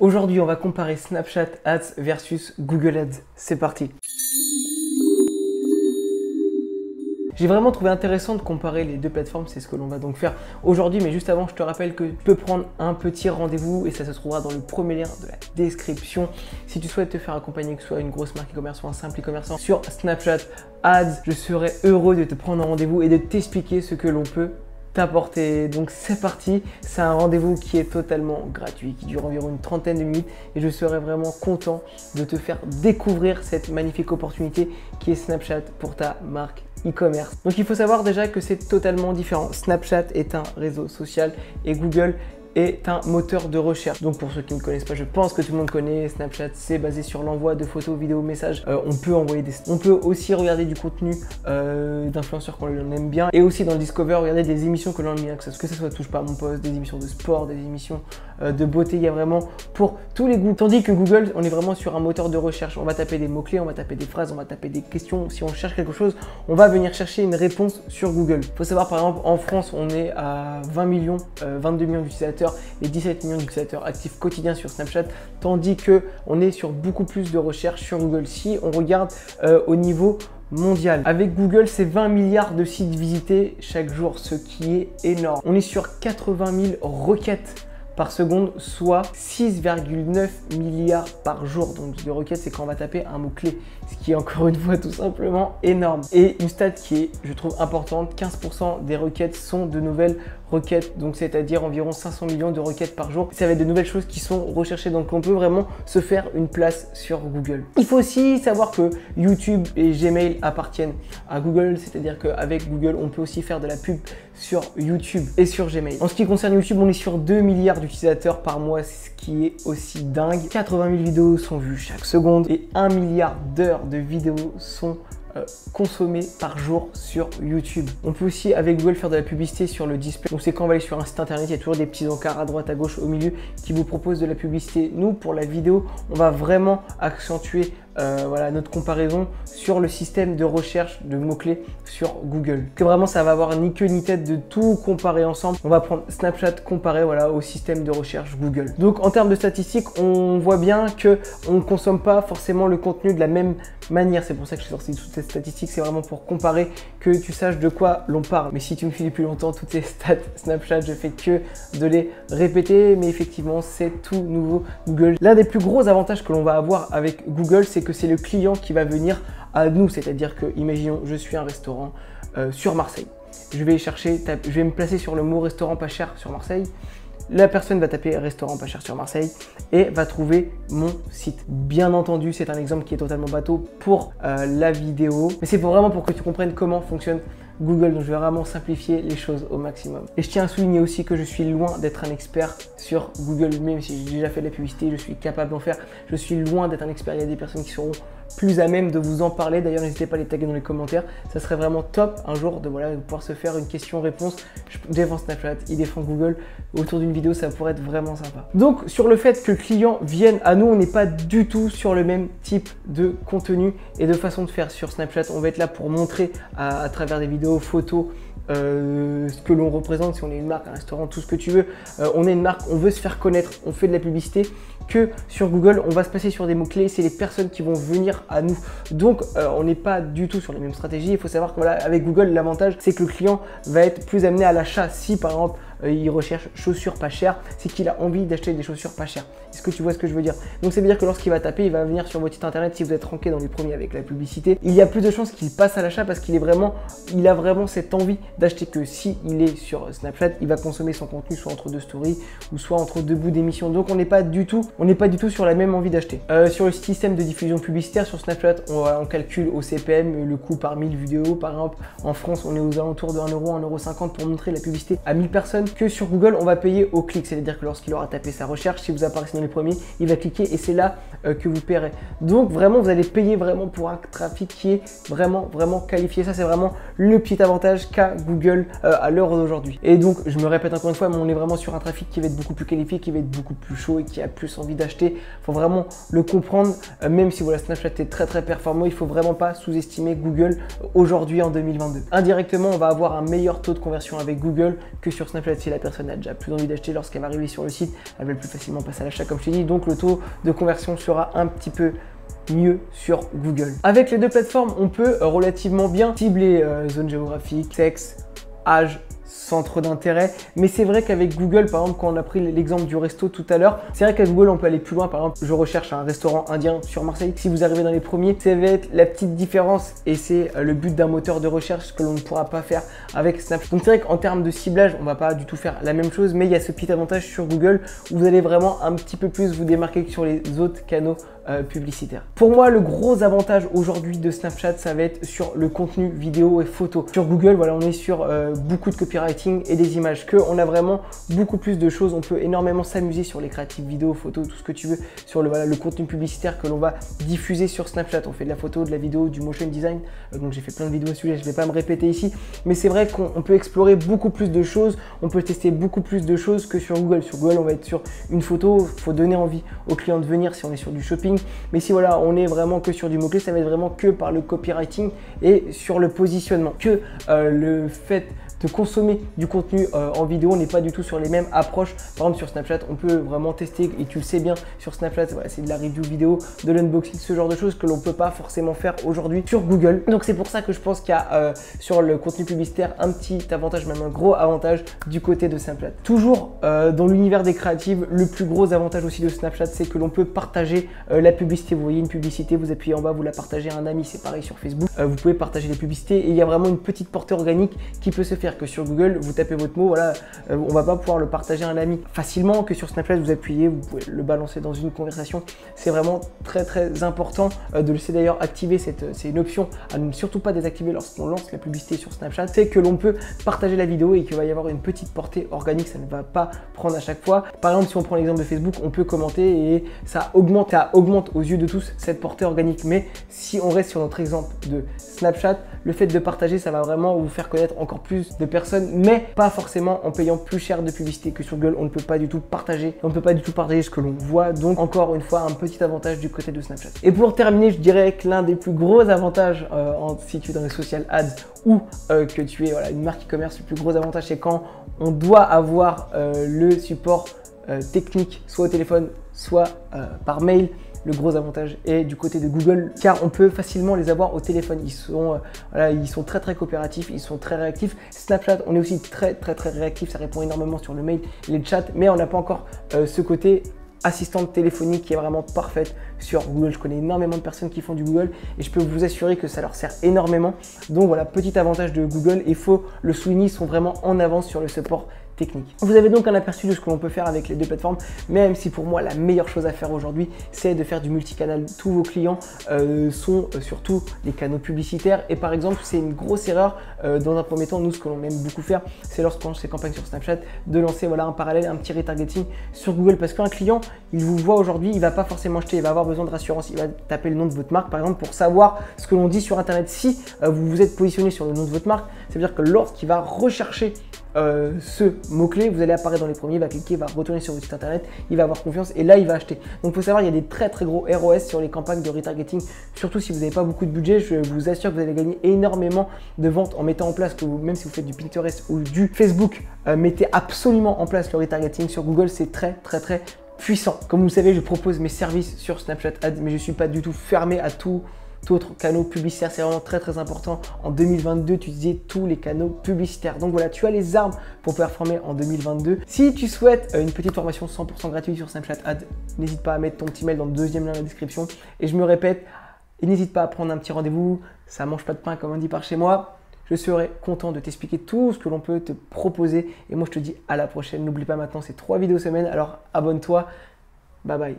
Aujourd'hui, on va comparer Snapchat Ads versus Google Ads. C'est parti. J'ai vraiment trouvé intéressant de comparer les deux plateformes, c'est ce que l'on va donc faire aujourd'hui. Mais juste avant, je te rappelle que tu peux prendre un petit rendez-vous et ça se trouvera dans le premier lien de la description. Si tu souhaites te faire accompagner, que ce soit une grosse marque e-commerce ou un simple e-commerçant sur Snapchat Ads, je serai heureux de te prendre un rendez-vous et de t'expliquer ce que l'on peut t'apporter. Donc c'est parti, c'est un rendez-vous qui est totalement gratuit, qui dure environ une trentaine de minutes et je serai vraiment content de te faire découvrir cette magnifique opportunité qui est Snapchat pour ta marque e-commerce. Donc il faut savoir déjà que c'est totalement différent. Snapchat est un réseau social et Google est un moteur de recherche. Donc pour ceux qui ne connaissent pas, je pense que tout le monde connaît Snapchat, c'est basé sur l'envoi de photos, vidéos, messages. On peut envoyer on peut aussi regarder du contenu d'influenceurs qu'on aime bien et aussi dans le Discover, regarder des émissions que l'on aime bien, que ce soit Touche pas à mon poste, des émissions de sport, des émissions de beauté, il y a vraiment pour tous les goûts. Tandis que Google, on est vraiment sur un moteur de recherche. On va taper des mots-clés, on va taper des phrases, on va taper des questions. Si on cherche quelque chose, on va venir chercher une réponse sur Google. Il faut savoir par exemple, en France, on est à 20 millions, 22 millions d'utilisateurs et 17 millions d'utilisateurs actifs quotidiens sur Snapchat, tandis que on est sur beaucoup plus de recherches sur Google. Si on regarde au niveau mondial, avec Google, c'est 20 milliards de sites visités chaque jour, ce qui est énorme. On est sur 80 000 requêtes par seconde, soit 6,9 milliards par jour. Donc de requêtes, c'est quand on va taper un mot-clé, ce qui est encore une fois tout simplement énorme. Et une stat qui est, je trouve, importante, 15% des requêtes sont de nouvelles requêtes, donc c'est-à-dire environ 500 millions de requêtes par jour. Ça va être de nouvelles choses qui sont recherchées, donc on peut vraiment se faire une place sur Google. Il faut aussi savoir que YouTube et Gmail appartiennent à Google, c'est-à-dire qu'avec Google, on peut aussi faire de la pub sur YouTube et sur Gmail. En ce qui concerne YouTube, on est sur 2 milliards d'utilisateurs par mois, ce qui est aussi dingue. 80 000 vidéos sont vues chaque seconde et 1 milliard d'heures de vidéos sont consommés par jour sur YouTube. On peut aussi avec Google faire de la publicité sur le display. Donc c'est quand on va aller sur un site internet, il y a toujours des petits encarts à droite, à gauche, au milieu qui vous proposent de la publicité. Nous, pour la vidéo, on va vraiment accentuer voilà, notre comparaison sur le système de recherche de mots-clés sur Google. Que vraiment ça va avoir ni queue ni tête de tout comparer ensemble. On va prendre Snapchat comparé voilà, au système de recherche Google. Donc en termes de statistiques, on voit bien qu'on ne consomme pas forcément le contenu de la même manière. C'est pour ça que je suis sorti toutes ces statistiques. C'est vraiment pour comparer, que tu saches de quoi l'on parle. Mais si tu me suis depuis longtemps, toutes ces stats Snapchat, je fais que de les répéter. Mais effectivement, c'est tout nouveau Google. L'un des plus gros avantages que l'on va avoir avec Google, c'est que c'est le client qui va venir à nous. C'est-à-dire que, imaginons, je suis un restaurant sur Marseille. Je vais me placer sur le mot restaurant pas cher sur Marseille. La personne va taper restaurant pas cher sur Marseille et va trouver mon site. Bien entendu, c'est un exemple qui est totalement bateau pour la vidéo, mais c'est vraiment pour que tu comprennes comment fonctionne Google. Donc je vais vraiment simplifier les choses au maximum. Et je tiens à souligner aussi que je suis loin d'être un expert sur Google, même si j'ai déjà fait de la publicité, je suis capable d'en faire. Je suis loin d'être un expert. Il y a des personnes qui seront plus à même de vous en parler. D'ailleurs, n'hésitez pas à les taguer dans les commentaires. Ça serait vraiment top un jour de pouvoir se faire une question-réponse. Je défends Snapchat, il défend Google. Autour d'une vidéo, ça pourrait être vraiment sympa. Donc, sur le fait que le client vienne à nous, on n'est pas du tout sur le même type de contenu et de façon de faire sur Snapchat. On va être là pour montrer à travers des vidéos, photos, ce que l'on représente, si on est une marque, un restaurant, tout ce que tu veux. On est une marque, on veut se faire connaître, on fait de la publicité. Que sur Google, on va se passer sur des mots-clés, c'est les personnes qui vont venir à nous. Donc, on n'est pas du tout sur les mêmes stratégies. Il faut savoir que voilà, avec Google, l'avantage, c'est que le client va être plus amené à l'achat. Si par exemple, il recherche chaussures pas chères, c'est qu'il a envie d'acheter des chaussures pas chères. Est-ce que tu vois ce que je veux dire? Donc ça veut dire que lorsqu'il va taper, il va venir sur votre site internet. Si vous êtes ranké dans les premiers avec la publicité, il y a plus de chances qu'il passe à l'achat parce qu'il a vraiment cette envie d'acheter, que si il est sur Snapchat, il va consommer son contenu soit entre deux stories ou soit entre deux bouts d'émission. Donc on n'est pas du tout sur la même envie d'acheter. Sur le système de diffusion publicitaire sur Snapchat, on calcule au CPM le coût par 1000 vidéos. Par exemple, en France, on est aux alentours de 1 euro, 1,50 € pour montrer la publicité à 1000 personnes. Que sur Google, on va payer au clic, c'est-à-dire que lorsqu'il aura tapé sa recherche, si vous apparaissez dans les premiers, il va cliquer et c'est là que vous paierez. Donc vraiment, vous allez payer vraiment pour un trafic qui est vraiment qualifié. Ça, c'est vraiment le petit avantage qu'a Google à l'heure d'aujourd'hui. Et donc, je me répète encore une fois, mais on est vraiment sur un trafic qui va être beaucoup plus qualifié, qui va être beaucoup plus chaud et qui a plus envie d'acheter. Il faut vraiment le comprendre, même si voilà, Snapchat est très performant, il faut vraiment pas sous-estimer Google aujourd'hui en 2022. Indirectement, on va avoir un meilleur taux de conversion avec Google que sur Snapchat. si la personne n'a déjà plus envie d'acheter lorsqu'elle va arriver sur le site, elle va plus facilement passer à l'achat comme je t'ai dit, donc le taux de conversion sera un petit peu mieux sur Google. Avec les deux plateformes, on peut relativement bien cibler zone géographique, sexe, âge, centre d'intérêt, mais c'est vrai qu'avec Google, par exemple, quand on a pris l'exemple du resto tout à l'heure, c'est vrai qu'avec Google on peut aller plus loin. Par exemple, je recherche un restaurant indien sur Marseille. Si vous arrivez dans les premiers, ça va être la petite différence et c'est le but d'un moteur de recherche que l'on ne pourra pas faire avec Snapchat. Donc c'est vrai qu'en termes de ciblage, on va pas du tout faire la même chose, mais il y a ce petit avantage sur Google où vous allez vraiment un petit peu plus vous démarquer que sur les autres canaux publicitaires. Pour moi, le gros avantage aujourd'hui de Snapchat, ça va être sur le contenu vidéo et photo. Sur Google, voilà, on est sur beaucoup de copywriting et des images, on a vraiment beaucoup plus de choses. On peut énormément s'amuser sur les créatives vidéo, photos, tout ce que tu veux, sur le contenu publicitaire que l'on va diffuser sur Snapchat. On fait de la photo, de la vidéo, du motion design. Donc j'ai fait plein de vidéos à ce sujet, je ne vais pas me répéter ici, mais c'est vrai qu'on peut explorer beaucoup plus de choses, on peut tester beaucoup plus de choses que sur Google. Sur Google, on va être sur une photo, il faut donner envie aux clients de venir si on est sur du shopping. Mais si voilà, on est vraiment que sur du mot-clé, ça va être vraiment que par le copywriting et sur le positionnement. Que le fait de consommer du contenu en vidéo, on n'est pas du tout sur les mêmes approches. Par exemple, sur Snapchat, on peut vraiment tester, et tu le sais bien, sur Snapchat, voilà, c'est de la review vidéo, de l'unboxing, ce genre de choses que l'on ne peut pas forcément faire aujourd'hui sur Google. Donc c'est pour ça que je pense qu'il y a sur le contenu publicitaire un petit avantage, même un gros avantage du côté de Snapchat. Toujours dans l'univers des créatives, le plus gros avantage aussi de Snapchat, c'est que l'on peut partager la publicité. Vous voyez une publicité, vous appuyez en bas, vous la partagez à un ami, c'est pareil sur Facebook. Vous pouvez partager les publicités et il y a vraiment une petite portée organique qui peut se faire. Que sur Google, vous tapez votre mot, voilà, on va pas pouvoir le partager à un ami facilement. Que sur Snapchat, vous appuyez, vous pouvez le balancer dans une conversation. C'est vraiment très important de laisser d'ailleurs activer c'est une option à ne surtout pas désactiver lorsqu'on lance la publicité sur Snapchat. C'est que l'on peut partager la vidéo et qu'il va y avoir une petite portée organique, ça ne va pas prendre à chaque fois. Par exemple, si on prend l'exemple de Facebook, on peut commenter et ça augmente aux yeux de tous cette portée organique. Mais si on reste sur notre exemple de Snapchat, le fait de partager, ça va vraiment vous faire connaître encore plus de personnes, mais pas forcément en payant plus cher de publicité. Que sur Google, on ne peut pas du tout partager, ce que l'on voit. Donc encore une fois, un petit avantage du côté de Snapchat. Et pour terminer, je dirais que l'un des plus gros avantages si tu es dans les social ads ou que tu es une marque e-commerce, le plus gros avantage, c'est quand on doit avoir le support technique, soit au téléphone, soit par mail. Le gros avantage est du côté de Google car on peut facilement les avoir au téléphone. Ils sont très coopératifs, ils sont très réactifs. Snapchat, on est aussi très réactif, ça répond énormément sur le mail, les chats, mais on n'a pas encore ce côté assistante téléphonique qui est vraiment parfaite sur Google. Je connais énormément de personnes qui font du Google et je peux vous assurer que ça leur sert énormément. Donc voilà, petit avantage de Google, il faut le souligner, ils sont vraiment en avance sur le support technique. Vous avez donc un aperçu de ce que l'on peut faire avec les deux plateformes, même si pour moi la meilleure chose à faire aujourd'hui, c'est de faire du multicanal. Tous vos clients sont surtout les canaux publicitaires et par exemple, c'est une grosse erreur dans un premier temps, nous ce que l'on aime beaucoup faire, c'est lorsqu'on lance ses campagnes sur Snapchat, de lancer un parallèle, un petit retargeting sur Google parce qu'un client, il vous voit aujourd'hui, il va pas forcément acheter, il va avoir besoin de rassurance, il va taper le nom de votre marque par exemple pour savoir ce que l'on dit sur Internet. Si vous vous êtes positionné sur le nom de votre marque, ça veut dire que lorsqu'il va rechercher ce mot-clé, vous allez apparaître dans les premiers, il va cliquer, il va retourner sur votre site internet, il va avoir confiance et là il va acheter. Donc il faut savoir, il y a des très gros ROS sur les campagnes de retargeting, surtout si vous n'avez pas beaucoup de budget. Je vous assure que vous allez gagner énormément de ventes en mettant en place, même si vous faites du Pinterest ou du Facebook, mettez absolument en place le retargeting sur Google, c'est très puissant. Comme vous le savez, je propose mes services sur Snapchat Ads, mais je ne suis pas du tout fermé à tout autres canaux publicitaires. C'est vraiment très important. En 2022, tu disais tous les canaux publicitaires. Donc voilà, tu as les armes pour performer en 2022. Si tu souhaites une petite formation 100% gratuite sur Snapchat Ads, n'hésite pas à mettre ton petit mail dans le deuxième lien dans la description. Et je me répète, n'hésite pas à prendre un petit rendez-vous. Ça mange pas de pain comme on dit par chez moi. Je serai content de t'expliquer tout ce que l'on peut te proposer. Et moi, je te dis à la prochaine. N'oublie pas maintenant, c'est 3 vidéos semaine. Alors abonne-toi. Bye bye.